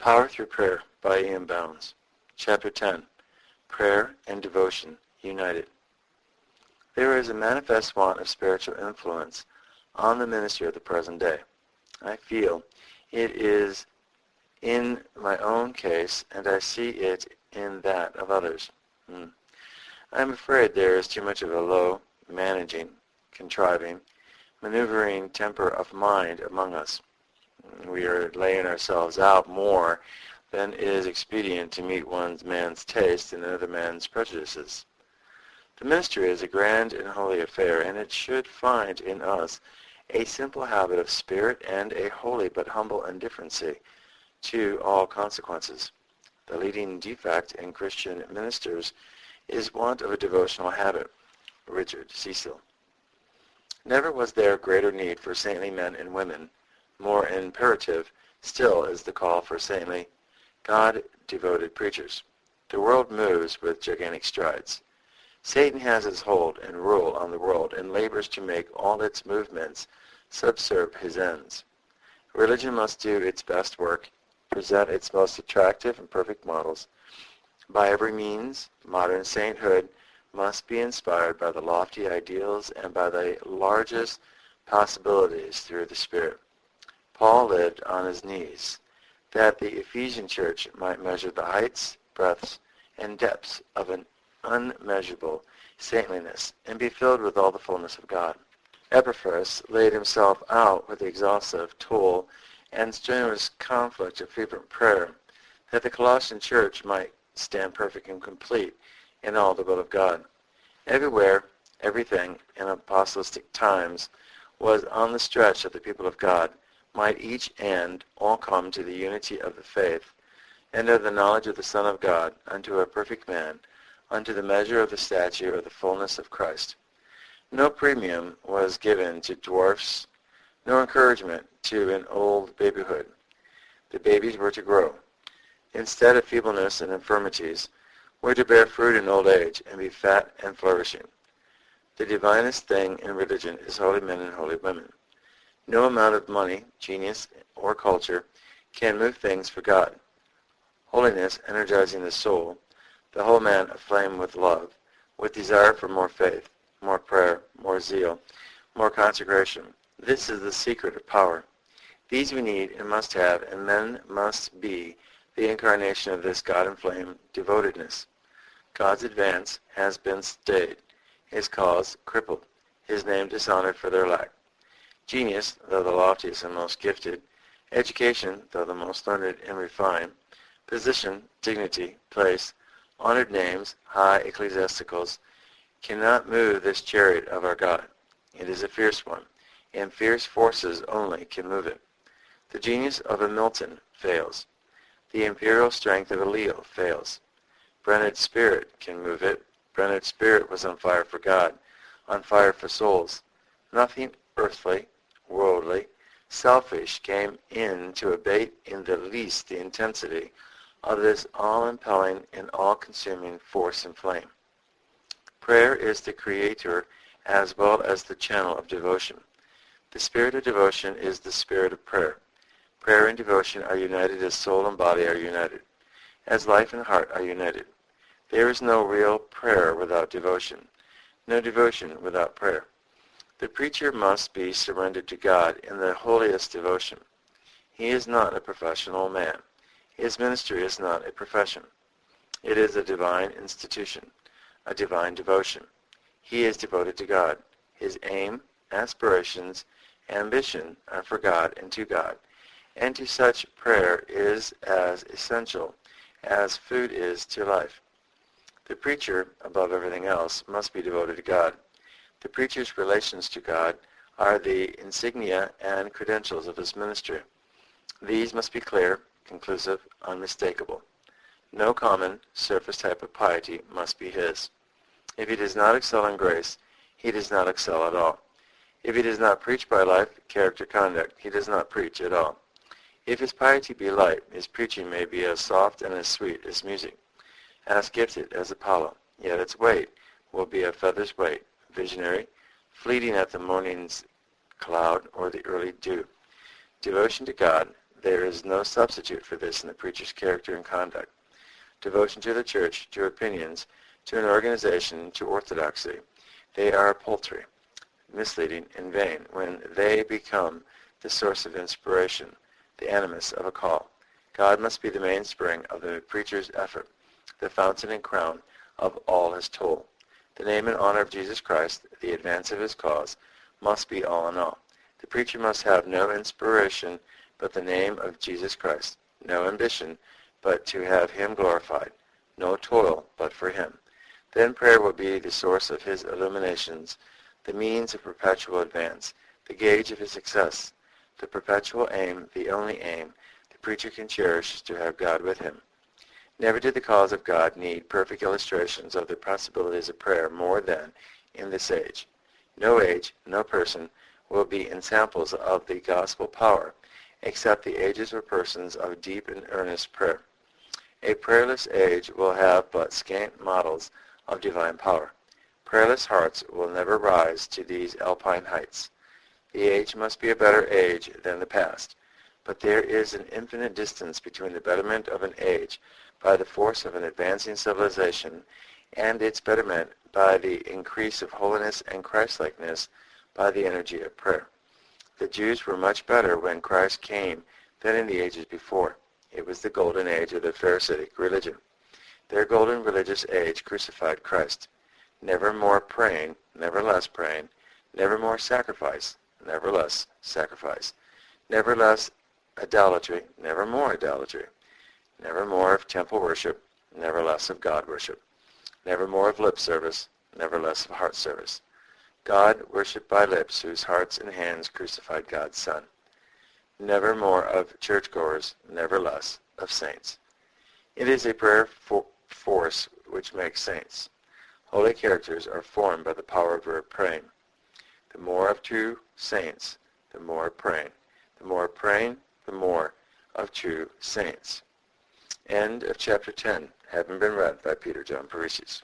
Power Through Prayer by Ian Bounds. Chapter 10. Prayer and Devotion United. There is a manifest want of spiritual influence on the ministry of the present day. I feel it is in my own case, and I see it in that of others. I am afraid there is too much of a low, managing, contriving, maneuvering temper of mind among us. We are laying ourselves out more than is expedient to meet one man's taste and another man's prejudices. The ministry is a grand and holy affair, and it should find in us a simple habit of spirit and a holy but humble indifferency to all consequences. The leading defect in Christian ministers is want of a devotional habit. Richard Cecil. Never was there greater need for saintly men and women. More imperative still is the call for saintly, God-devoted preachers. The world moves with gigantic strides. Satan has his hold and rule on the world and labors to make all its movements subserve his ends. Religion must do its best work, present its most attractive and perfect models. By every means, modern sainthood must be inspired by the lofty ideals and by the largest possibilities through the Spirit. Paul lived on his knees, that the Ephesian church might measure the heights, breadths, and depths of an unmeasurable saintliness and be filled with all the fullness of God. Epaphras laid himself out with exhaustive toil and strenuous conflict of fervent prayer, that the Colossian church might stand perfect and complete in all the will of God. Everywhere, everything in apostolic times was on the stretch that the people of God might each and all come to the unity of the faith and of the knowledge of the Son of God unto a perfect man, unto the measure of the stature of the fullness of Christ. No premium was given to dwarfs, no encouragement to an old babyhood. The babies were to grow. Instead of feebleness and infirmities, were to bear fruit in old age and be fat and flourishing. The divinest thing in religion is holy men and holy women. No amount of money, genius, or culture can move things for God. Holiness energizing the soul, the whole man aflame with love, with desire for more faith, more prayer, more zeal, more consecration. This is the secret of power. These we need and must have, and men must be the incarnation of this God-inflamed devotedness. God's advance has been stayed, his cause crippled, his name dishonored for their lack. Genius, though the loftiest and most gifted, education, though the most learned and refined, position, dignity, place, honored names, high ecclesiasticals, cannot move this chariot of our God. It is a fierce one, and fierce forces only can move it. The genius of a Milton fails. The imperial strength of a Leo fails. Brennard's spirit can move it. Brennard's spirit was on fire for God, on fire for souls. Nothing earthly, worldly, selfish came in to abate in the least the intensity of this all-impelling and all-consuming force and flame. Prayer is the creator as well as the channel of devotion. The spirit of devotion is the spirit of prayer. Prayer and devotion are united as soul and body are united, as life and heart are united. There is no real prayer without devotion, no devotion without prayer. The preacher must be surrendered to God in the holiest devotion. He is not a professional man. His ministry is not a profession. It is a divine institution, a divine devotion. He is devoted to God. His aim, aspirations, ambition are for God and to God. And to such prayer is as essential as food is to life. The preacher, above everything else, must be devoted to God. The preacher's relations to God are the insignia and credentials of his ministry. These must be clear, conclusive, unmistakable. No common, surface type of piety must be his. If he does not excel in grace, he does not excel at all. If he does not preach by life, character, conduct, he does not preach at all. If his piety be light, his preaching may be as soft and as sweet as music, as gifted as Apollo, yet its weight will be a feather's weight, visionary, fleeting at the morning's cloud or the early dew. Devotion to God there is no substitute for this in the preacher's character and conduct. Devotion to the church, to opinions, to an organization, to orthodoxy, they are paltry, misleading, and vain when they become the source of inspiration, the animus of a call. God must be the mainspring of the preacher's effort, the fountain and crown of all his toil. The name and honor of Jesus Christ, the advance of his cause, must be all in all. The preacher must have no inspiration but the name of Jesus Christ, no ambition but to have him glorified, no toil but for him. Then prayer will be the source of his illuminations, the means of perpetual advance, the gauge of his success. The perpetual aim, the only aim, the preacher can cherish is to have God with him. Never did the cause of God need perfect illustrations of the possibilities of prayer more than in this age. No age, no person will be ensamples of the gospel power, except the ages or persons of deep and earnest prayer. A prayerless age will have but scant models of divine power. Prayerless hearts will never rise to these alpine heights. The age must be a better age than the past, but there is an infinite distance between the betterment of an age by the force of an advancing civilization and its betterment by the increase of holiness and Christlikeness by the energy of prayer. The Jews were much better when Christ came than in the ages before. It was the golden age of the Pharisaic religion. Their golden religious age crucified Christ. Never more praying, never less praying, never more sacrifice, never less sacrifice, never less idolatry, never more idolatry, never more of temple worship, never less of God worship, never more of lip service, never less of heart service. God worshipped by lips whose hearts and hands crucified God's Son. Never more of churchgoers, never less of saints. It is a prayer force which makes saints. Holy characters are formed by the power of praying. The more of true saints, the more praying. The more praying, the more of true saints. End of chapter 10, having been read by Peter John Paresis.